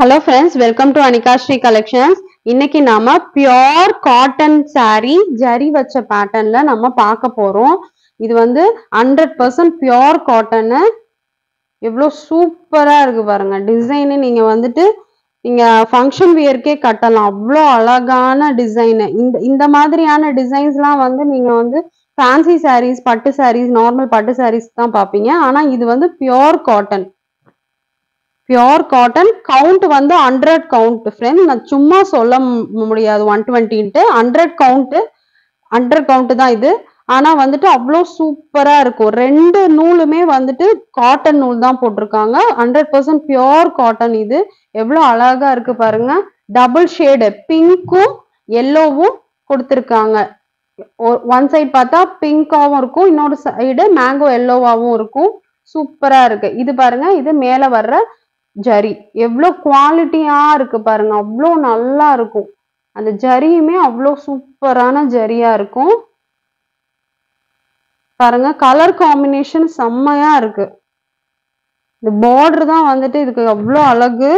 Hello friends, welcome to Anika Shri Collections. இன்னைக்கு நாம pure cotton saree zari வச்ச பேட்டர்ன்ல நம்ம பார்க்க போறோம். இது வந்து 100% பியோர் காட்டன். எவ்வளவு சூப்பரா இருக்கு பாருங்க. டிசைன் நீங்க வந்துட்டு நீங்க ஃபங்க்ஷன் வியர்க்கே கட்டலாம். அவ்வளோ அழகான டிசைன். இந்த மாதிரியான டிசைன்ஸ்லாம் வந்து நீங்க வந்து ஃபேன்சி sarees, பட்டு sarees, நார்மல் பட்டு sarees தான் பாப்பீங்க. ஆனா இது வந்து pure cotton. Pure cotton count வந்து 100 கவுண்ட் ஃப்ரெண்ட். நான் சும்மா சொல்ல முடியாது 120 100 கவுண்ட் தான் இது. ஆனா வந்துட்டு அவ்வளோ சூப்பரா இருக்கும். ரெண்டு நூலுமே வந்துட்டு காட்டன் நூல் தான் போட்டிருக்காங்க. 100% பியோர் காட்டன். இது எவ்வளோ அழகா இருக்கு பாருங்க. டபுள் ஷேடு பிங்க்கும் எல்லோவும் கொடுத்துருக்காங்க. ஒன் சைடு பார்த்தா பிங்காவும் இருக்கும், இன்னொரு சைடு மேங்கோ எல்லோவாவும் இருக்கும். சூப்பரா இருக்கு. இது பாருங்க, இது மேல வர்ற ஜரி எவ்வளோ குவாலிட்டியா இருக்கு பாருங்க. அவ்வளோ நல்லா இருக்கும். அந்த ஜரியுமே அவ்வளோ சூப்பரான ஜரியா இருக்கும் பாருங்க. கலர் காம்பினேஷன் செம்மையா இருக்கு. இந்த பார்டர் தான் வந்துட்டு இதுக்கு அவ்வளோ அழகு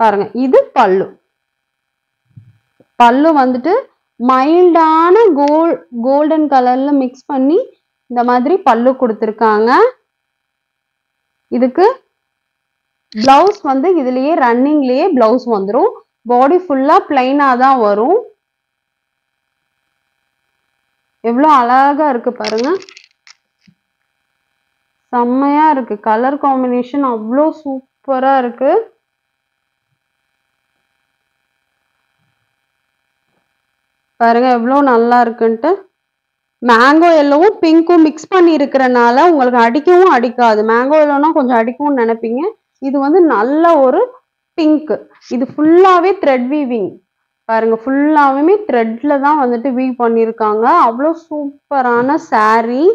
பாருங்க. இது பல்லு. பல்லு வந்துட்டு மைல்டான கோல்டன் கலர்ல மிக்ஸ் பண்ணி இந்த மாதிரி பல்லு கொடுத்துருக்காங்க. இதுக்கு பிளவுஸ் வந்து இதுலயே ரன்னிங்லயே பிளவுஸ் வந்துரும். பாடி ஃபுல்லா பிளைனா தான் வரும். எவ்வளோ அழகா இருக்கு பாருங்க. செம்மையா இருக்கு. கலர் காம்பினேஷன் அவ்வளோ சூப்பரா இருக்கு பாருங்க. எவ்வளோ நல்லா இருக்குன்ட்டு. மேங்கோ எல்லோவும் பிங்க்கும் மிக்ஸ் பண்ணி இருக்கிறனால உங்களுக்கு அடிக்கவும் அடிக்காது. மேங்கோ எல்லோனா கொஞ்சம் அடிக்கவும் நினைப்பீங்க. இது வந்து நல்ல ஒரு பிங்க். இது ஃபுல்லாவே த்ரெட் வீவிங் பாருங்க. ஃபுல்லாவே த்ரெட்ல தான் வந்துட்டு வீவ் பண்ணிருக்காங்க. அவ்வளோ சூப்பரான saree.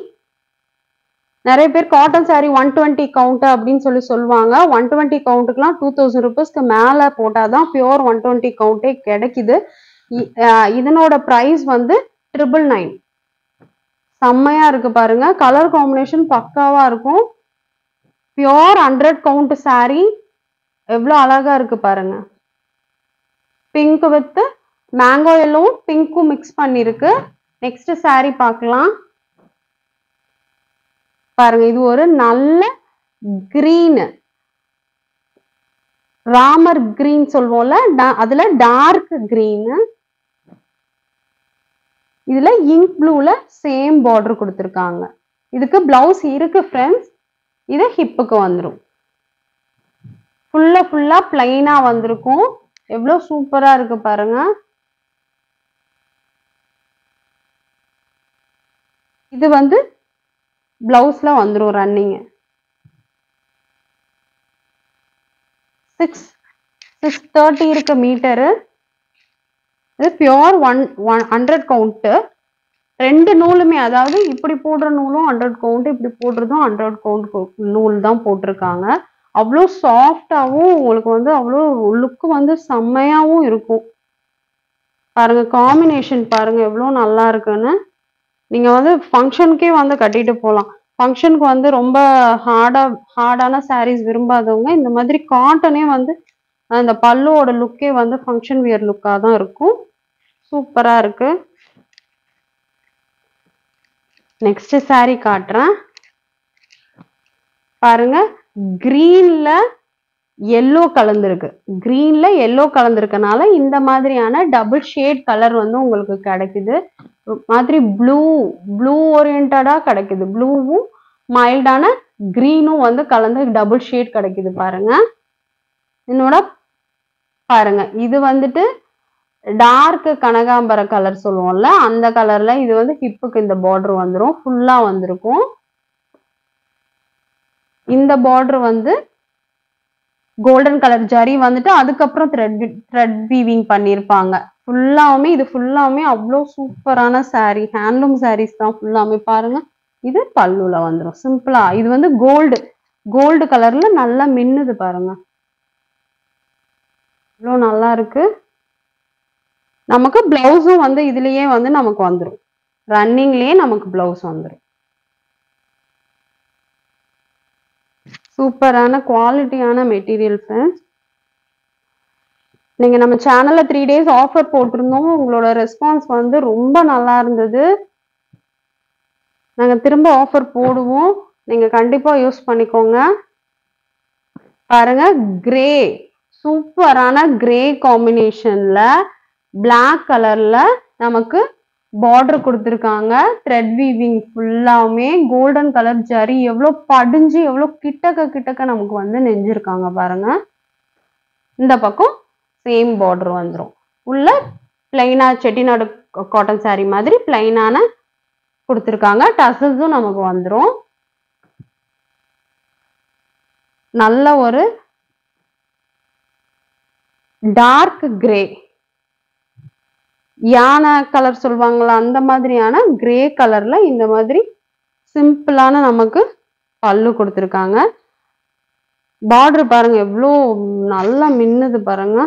நிறைய பேர் காட்டன் saree 120 கவுண்ட் அப்படின்னு சொல்லுவாங்க. 120 கவுண்ட்டுக்குலாம் 2000 rupeesக்கு மேல போட்டாதான் பியோர் 120 கவுண்டே கிடைக்குது. இதனோட பிரைஸ் வந்து 999. செம்மையா இருக்கு பாருங்க. கலர் காம்பினேஷன் பக்காவா இருக்கும். பியோர் 100 கவுண்ட் saree எவ்வளோ அழகா இருக்கு பாருங்க. பிங்க் வித் மேங்கோ எல்லோவும் பிங்க்கும் மிக்ஸ் பண்ணிருக்கு. நெக்ஸ்ட் saree பார்க்கலாம் பாருங்க. இது ஒரு நல்ல கிரீன், ராமர் கிரீன் சொல்வோம்ல, அதுல டார்க் கிரீன். இதுல இங்க் ப்ளூல சேம் பார்டர் கொடுத்துருக்காங்க. இதுக்கு பிளவுஸ் இருக்கு ஃப்ரெண்ட்ஸ். இது ஹிப்புக்கு வந்துடும். ஃபுல்லா பிளைனா வந்திருக்கும். எவ்வளோ சூப்பரா இருக்கு பாருங்க. இது வந்து பிளவுஸ்ல வந்துடும் ரன்னிங். 630 இருக்கு மீட்டரு. இது பியோர் 100 கவுண்ட். ரெண்டு நூலுமே, அதாவது இப்படி போடுற நூலும் 100 கவுண்ட், இப்படி போடுறதும் 100 கவுண்ட் நூல் தான் போட்டிருக்காங்க. அவ்வளோ சாஃப்டாவும் உங்களுக்கு வந்து அவ்வளோ லுக்கு வந்து செம்மையாவும் இருக்கும் பாருங்க. காம்பினேஷன் பாருங்க எவ்வளோ நல்லா இருக்குன்னு. நீங்க வந்து ஃபங்க்ஷனுக்கே வந்து கட்டிட்டு போகலாம். ஃபங்க்ஷனுக்கு வந்து ரொம்ப ஹார்டான sarees விரும்பாதவங்க இந்த மாதிரி காட்டனே வந்து அந்த பல்லுவோட லுக்கே வந்து ஃபங்க்ஷன் வியர் லுக்காக தான் இருக்கும். சூப்பரா இருக்கு. நெக்ஸ்ட் saree காட்டுறேன் பாருங்க. கிரீன்ல எல்லோ கலந்துருக்கு. கிரீன்ல எல்லோ கலந்துருக்கனால இந்த மாதிரியான டபுள் ஷேட் கலர் வந்து உங்களுக்கு கிடைக்குது. மாதிரி ப்ளூ ஓரியன்டா கிடைக்குது. ப்ளூவும் மைல்டான கிரீனும் வந்து கலந்து டபுள் ஷேட் கிடைக்குது பாருங்க. என்னோட பாருங்க, இது வந்துட்டு டார்க் கனகாம்பர கலர் சொல்லுவோம்ல, அந்த கலர்ல. இது வந்து ஹிப்புக்கு இந்த பார்டர் வந்துடும். ஃபுல்லா வந்திருக்கும். இந்த பார்டர் வந்து கோல்டன் கலர் ஜரி வந்துட்டு அதுக்கப்புறம் த்ரெட் வீவிங் பண்ணியிருப்பாங்க. இது ஃபுல்லாமே அவ்வளோ சூப்பரான saree. ஹேண்ட்லூம் sarees தான் ஃபுல்லாமே பாருங்க. இது பல்லுல வந்துடும் சிம்பிளா. இது வந்து கோல்டு கலர்ல நல்லா மின்னுது பாருங்க. இவ்வளோ நல்லா இருக்கு. நமக்கு பிளவுஸும் வந்து இதுலயே வந்து நமக்கு வந்துடும். ரன்னிங்லயே நமக்கு பிளவுஸ் வந்துடும். சூப்பரான குவாலிட்டியான மெட்டீரியல் ஃப்ரெண்ட்ஸ். நீங்க நம்ம சேனல்ல 3 days ஆஃபர் போட்டிருந்தோம். உங்களோட ரெஸ்பான்ஸ் வந்து ரொம்ப நல்லா இருந்தது. நாங்க திரும்ப ஆஃபர் போடுவோம். நீங்க கண்டிப்பா யூஸ் பண்ணிக்கோங்க. பாருங்க, கிரே சூப்பரான கிரே காம்பினேஷன்ல பிளாக் கலர்ல நமக்கு பார்டர் கொடுத்துருக்காங்க. த்ரெட் வீவிங் ஃபுல்லாமே கோல்டன் கலர் ஜரி எவ்வளோ படிஞ்சு எவ்வளோ கிட்டக்க நமக்கு வந்து நெஞ்சிருக்காங்க பாருங்க. இந்த பக்கம் சேம் பார்டர் வந்துடும். உள்ள பிளைனா செட்டிநாடு காட்டன் சாரி மாதிரி பிளைனான கொடுத்துருக்காங்க. டசல்ஸும் நமக்கு வந்துடும். நல்ல ஒரு டார்க் கிரே, யானை கலர் சொல்லுவாங்களா அந்த மாதிரியான கிரே கலர்ல இந்த மாதிரி சிம்பிளான நமக்கு பல்லு கொடுத்துருக்காங்க. பார்டர் பாருங்க எவ்வளோ நல்லா மின்னுது பாருங்க.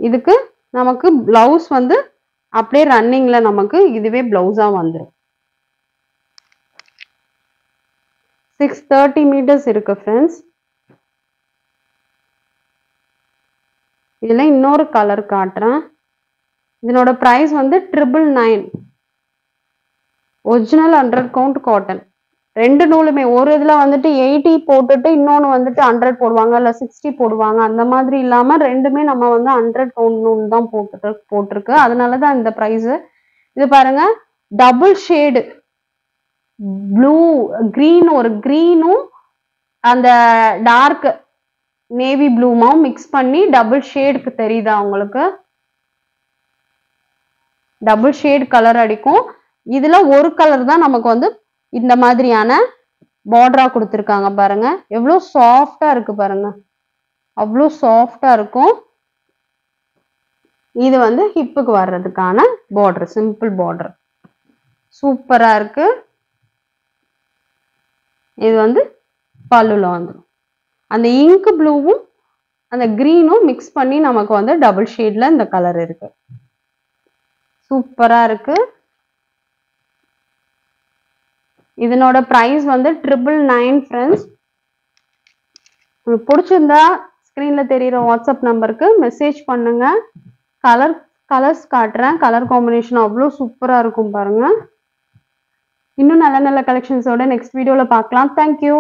இதுக்கு நமக்கு பிளவுஸ் வந்து அப்படியே ரன்னிங்ல நமக்கு இதுவே பிளவுஸா வந்துடும். 630 meters இருக்கு ஃப்ரெண்ட்ஸ். இதுல இன்னொரு கலர் காட்டுறேன். இதனோட பிரைஸ் வந்து 999. Original 100 count cotton. ரெண்டு நூலுமே ஒரு இதுல வந்துட்டு 80 போட்டுட்டு இன்னொன்னு வந்துட்டு 100 போடுவாங்க, இல்ல 60 போடுவாங்க. அந்த மாதிரி இல்லாம ரெண்டுமே நம்ம வந்து 100 count நூல் தான் போட்டிருக்கு. அதனாலதான் இந்த பிரைஸ். இது பாருங்க, டபுள் ஷேடு ப்ளூ கிரீன், ஒரு கிரீனும் அந்த டார்க் நேவி ப்ளூமாவும் மிக்ஸ் பண்ணி டபுள் ஷேடுக்கு தெரியுதா உங்களுக்கு? டபுள் ஷேட் கலர் அடிக்கும். இதுல ஒரு கலர் தான் நமக்கு வந்து இந்த மாதிரியான பார்டரா கொடுத்துருக்காங்க பாருங்க. எவ்வளோ சாஃப்டா இருக்கு பாருங்க, அவ்வளோ சாஃப்டா இருக்கும். இது வந்து ஹிப்புக்கு வர்றதுக்கான பார்டர், சிம்பிள் பார்டர் சூப்பரா இருக்கு. இது வந்து பல்லுல வந்துடும். அந்த இங்க் ப்ளூவும் அந்த கிரீனும் மிக்ஸ் பண்ணி நமக்கு வந்து டபுள் ஷேட்ல இந்த கலர் இருக்கு. சூப்பரா இருக்கு. இதனோட பிரைஸ் வந்து 999 ஃப்ரெண்ட்ஸ். உங்களுக்கு பிடிச்சிருந்தா ஸ்கிரீன்ல தெரியுற வாட்ஸ்அப் நம்பருக்கு மெசேஜ் பண்ணுங்க. கலர்ஸ் காட்டுறேன். கலர் காம்பினேஷன் அவ்வளோ சூப்பரா இருக்கும் பாருங்க. இன்னும் நல்ல நல்ல கலெக்ஷன்ஸோட நெக்ஸ்ட் வீடியோல பார்க்கலாம். தேங்க்யூ.